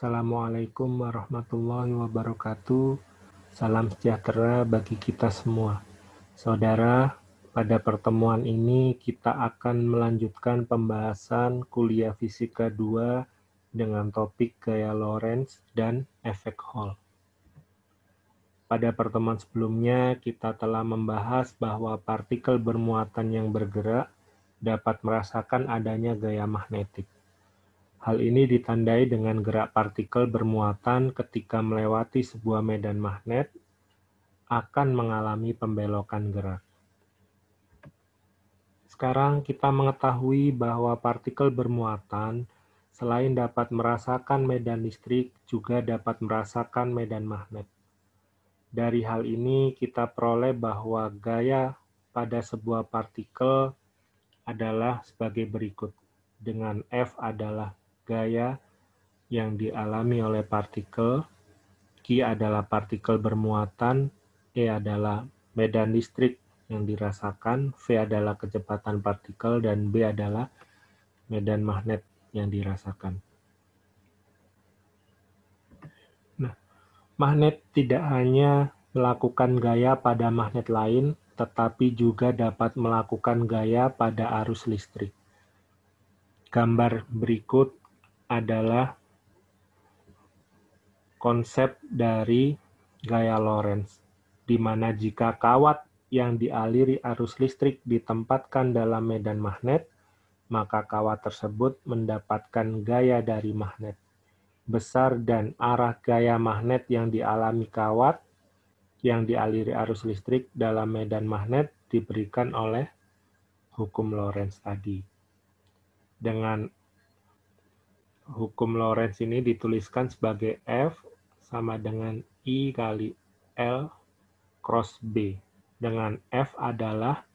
Assalamualaikum warahmatullahi wabarakatuh. Salam sejahtera bagi kita semua. Saudara, pada pertemuan ini kita akan melanjutkan pembahasan kuliah fisika 2 dengan topik gaya Lorentz dan efek Hall. Pada pertemuan sebelumnya kita telah membahas bahwa partikel bermuatan yang bergerak dapat merasakan adanya gaya magnetik. Hal ini ditandai dengan gerak partikel bermuatan ketika melewati sebuah medan magnet akan mengalami pembelokan gerak. Sekarang kita mengetahui bahwa partikel bermuatan selain dapat merasakan medan listrik juga dapat merasakan medan magnet. Dari hal ini kita peroleh bahwa gaya pada sebuah partikel adalah sebagai berikut, dengan F adalah gaya yang dialami oleh partikel, Q adalah partikel bermuatan, E adalah medan listrik yang dirasakan, V adalah kecepatan partikel, dan B adalah medan magnet yang dirasakan. Nah, magnet tidak hanya melakukan gaya pada magnet lain, tetapi juga dapat melakukan gaya pada arus listrik. Gambar berikut adalah konsep dari gaya Lorentz, di mana jika kawat yang dialiri arus listrik ditempatkan dalam medan magnet, maka kawat tersebut mendapatkan gaya dari magnet. Besar dan arah gaya magnet yang dialami kawat yang dialiri arus listrik dalam medan magnet diberikan oleh hukum Lorentz tadi. Dengan hukum Lorentz ini dituliskan sebagai F sama dengan I kali L cross B. Dengan F adalah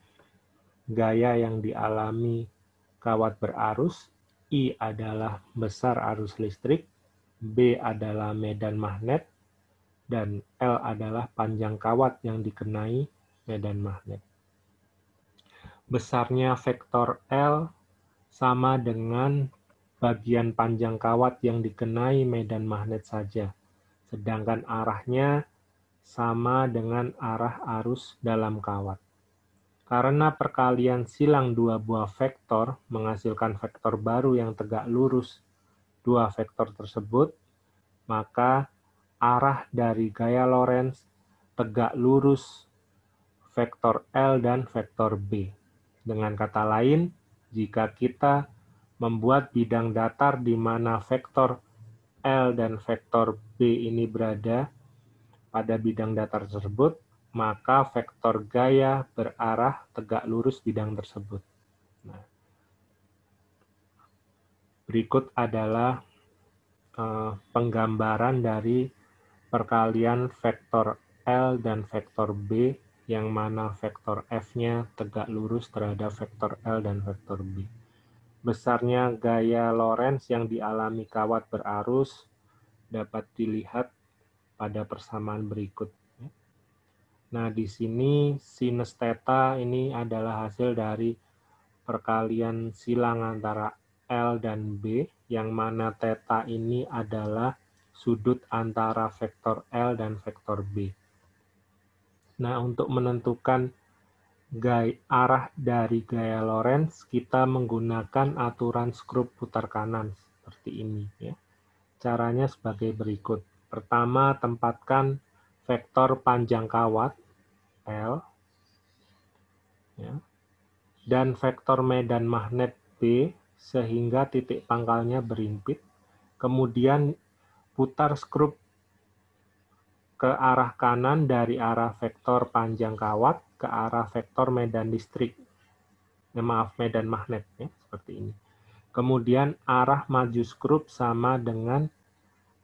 gaya yang dialami kawat berarus, I adalah besar arus listrik, B adalah medan magnet, dan L adalah panjang kawat yang dikenai medan magnet. Besarnya vektor L sama dengan bagian panjang kawat yang dikenai medan magnet saja, sedangkan arahnya sama dengan arah arus dalam kawat. Karena perkalian silang dua buah vektor menghasilkan vektor baru yang tegak lurus dua vektor tersebut, maka arah dari gaya Lorentz tegak lurus vektor L dan vektor B. Dengan kata lain, jika kita membuat bidang datar di mana vektor L dan vektor B ini berada pada bidang datar tersebut, maka vektor gaya berarah tegak lurus bidang tersebut. Nah, berikut adalah penggambaran dari perkalian vektor L dan vektor B, yang mana vektor F-nya tegak lurus terhadap vektor L dan vektor B. Besarnya gaya Lorentz yang dialami kawat berarus dapat dilihat pada persamaan berikut. Nah, di sini sinus theta ini adalah hasil dari perkalian silang antara L dan B, yang mana theta ini adalah sudut antara vektor L dan vektor B. Nah, untuk menentukan arah dari gaya Lorentz, kita menggunakan aturan skrup putar kanan seperti ini. Ya. Caranya sebagai berikut. Pertama, tempatkan vektor panjang kawat L ya, dan vektor medan magnet B sehingga titik pangkalnya berimpit. Kemudian putar skrup ke arah kanan dari arah vektor panjang kawat ke arah vektor medan listrik. Medan magnet ya, seperti ini. Kemudian arah maju skrup sama dengan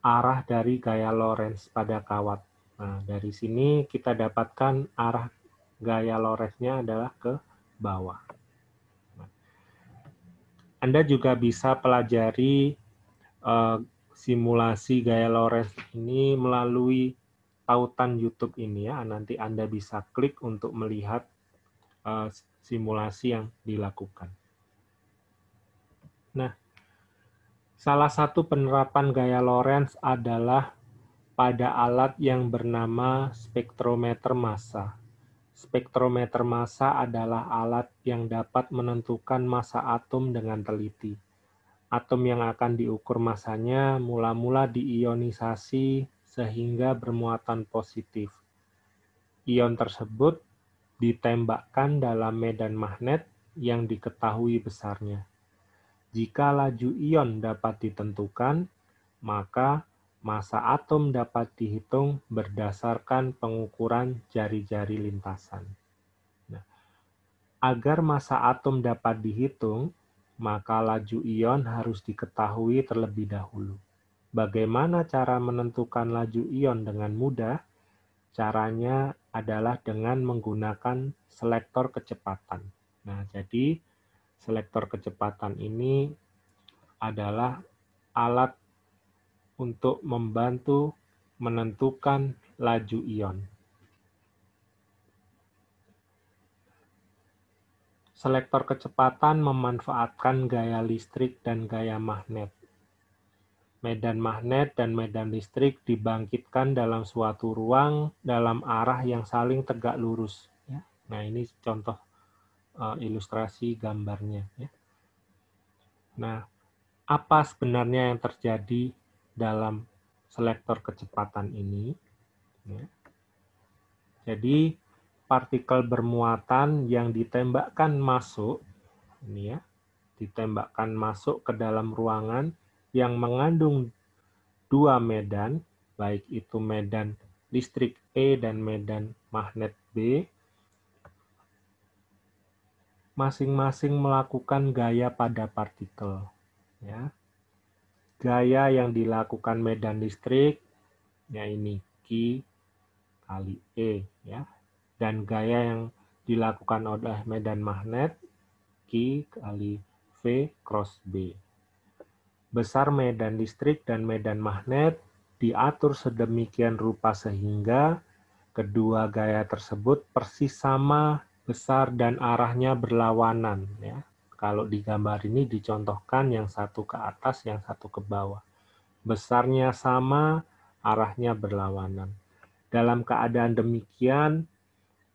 arah dari gaya Lorentz pada kawat. Nah, dari sini kita dapatkan arah gaya Lorentz-nya adalah ke bawah. Anda juga bisa pelajari simulasi gaya Lorentz ini melalui tautan YouTube ini ya. Nanti Anda bisa klik untuk melihat simulasi yang dilakukan. Nah, Salah satu penerapan gaya Lorentz adalah pada alat yang bernama spektrometer massa. Spektrometer massa adalah alat yang dapat menentukan massa atom dengan teliti. Atom yang akan diukur massanya mula-mula diionisasi sehingga bermuatan positif. Ion tersebut ditembakkan dalam medan magnet yang diketahui besarnya. Jika laju ion dapat ditentukan, maka massa atom dapat dihitung berdasarkan pengukuran jari-jari lintasan. Nah, agar massa atom dapat dihitung, maka laju ion harus diketahui terlebih dahulu. Bagaimana cara menentukan laju ion dengan mudah? Caranya adalah dengan menggunakan selektor kecepatan. Nah, jadi selektor kecepatan ini adalah alat untuk membantu menentukan laju ion. Selektor kecepatan memanfaatkan gaya listrik dan gaya magnet. Medan magnet dan medan listrik dibangkitkan dalam suatu ruang dalam arah yang saling tegak lurus. Nah, ini contoh ilustrasi gambarnya. Nah, apa sebenarnya yang terjadi dalam selektor kecepatan ini? Jadi, partikel bermuatan yang ditembakkan masuk, ditembakkan masuk ke dalam ruangan yang mengandung dua medan, baik itu medan listrik E dan medan magnet B, masing-masing melakukan gaya pada partikel. Gaya yang dilakukan medan listrik, ini Q kali E, dan gaya yang dilakukan oleh medan magnet, Q kali V cross B. Besar medan listrik dan medan magnet diatur sedemikian rupa sehingga kedua gaya tersebut persis sama besar dan arahnya berlawanan. Kalau di gambar ini dicontohkan yang satu ke atas, yang satu ke bawah. Besarnya sama, arahnya berlawanan. Dalam keadaan demikian,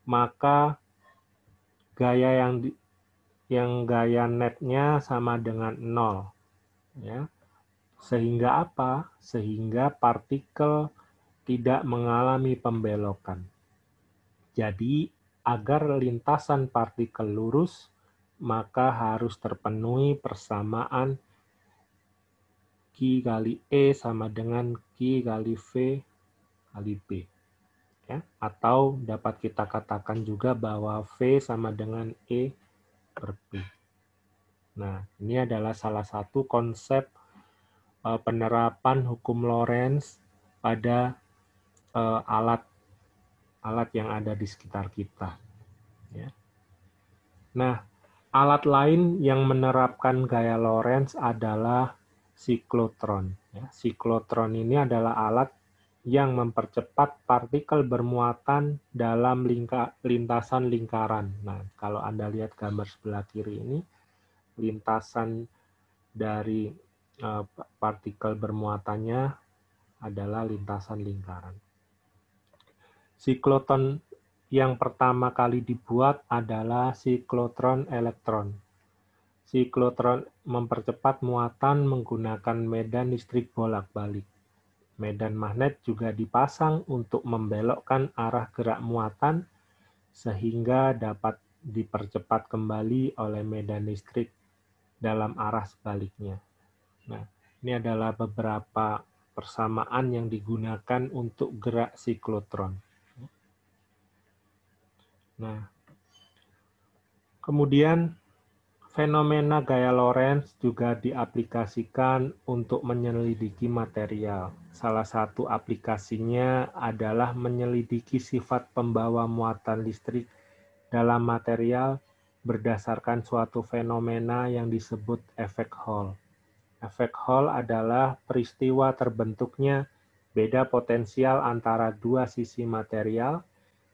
maka gaya yang gaya netnya sama dengan 0. Sehingga apa? Sehingga partikel tidak mengalami pembelokan. Jadi, agar lintasan partikel lurus, maka harus terpenuhi persamaan Q kali E sama dengan Q kali V kali B. Atau dapat kita katakan juga bahwa V sama dengan E per B. Nah, ini adalah salah satu konsep penerapan hukum Lorentz pada alat yang ada di sekitar kita. Nah, alat lain yang menerapkan gaya Lorentz adalah siklotron. Siklotron ini adalah alat yang mempercepat partikel bermuatan dalam lintasan lingkaran. Nah, kalau Anda lihat gambar sebelah kiri ini, lintasan dari partikel bermuatannya adalah lintasan lingkaran. Siklotron yang pertama kali dibuat adalah siklotron elektron. Siklotron mempercepat muatan menggunakan medan listrik bolak-balik. Medan magnet juga dipasang untuk membelokkan arah gerak muatan sehingga dapat dipercepat kembali oleh medan listrik dalam arah sebaliknya. Nah, ini adalah beberapa persamaan yang digunakan untuk gerak siklotron. Nah, kemudian fenomena gaya Lorentz juga diaplikasikan untuk menyelidiki material. Salah satu aplikasinya adalah menyelidiki sifat pembawa muatan listrik dalam material berdasarkan suatu fenomena yang disebut efek Hall. Efek Hall adalah peristiwa terbentuknya beda potensial antara dua sisi material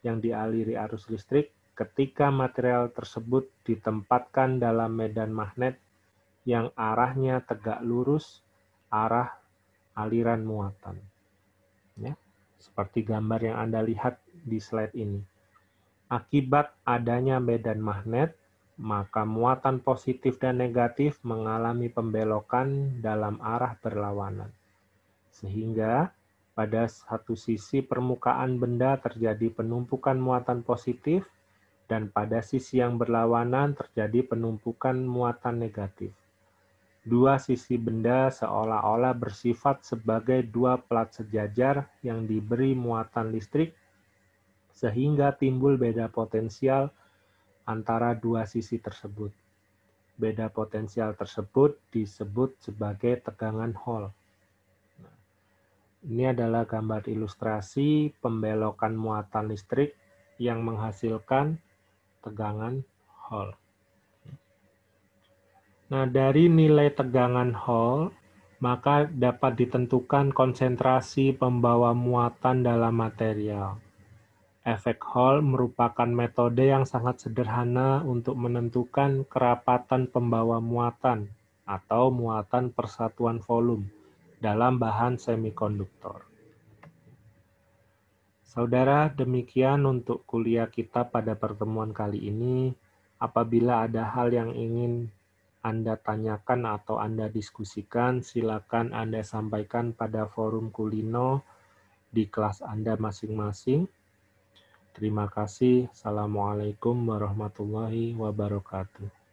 yang dialiri arus listrik ketika material tersebut ditempatkan dalam medan magnet yang arahnya tegak lurus arah aliran muatan. Ya, seperti gambar yang Anda lihat di slide ini. Akibat adanya medan magnet, maka muatan positif dan negatif mengalami pembelokan dalam arah berlawanan. Sehingga pada satu sisi permukaan benda terjadi penumpukan muatan positif, dan pada sisi yang berlawanan terjadi penumpukan muatan negatif. Dua sisi benda seolah-olah bersifat sebagai dua plat sejajar yang diberi muatan listrik, sehingga timbul beda potensial antara dua sisi tersebut. Beda potensial tersebut disebut sebagai tegangan Hall. Ini adalah gambar ilustrasi pembelokan muatan listrik yang menghasilkan tegangan Hall. Nah, dari nilai tegangan Hall, maka dapat ditentukan konsentrasi pembawa muatan dalam material. Efek Hall merupakan metode yang sangat sederhana untuk menentukan kerapatan pembawa muatan atau muatan persatuan volume dalam bahan semikonduktor. Saudara, demikian untuk kuliah kita pada pertemuan kali ini. Apabila ada hal yang ingin Anda tanyakan atau Anda diskusikan, silakan Anda sampaikan pada forum Kulino di kelas Anda masing-masing. Terima kasih. Assalamualaikum warahmatullahi wabarakatuh.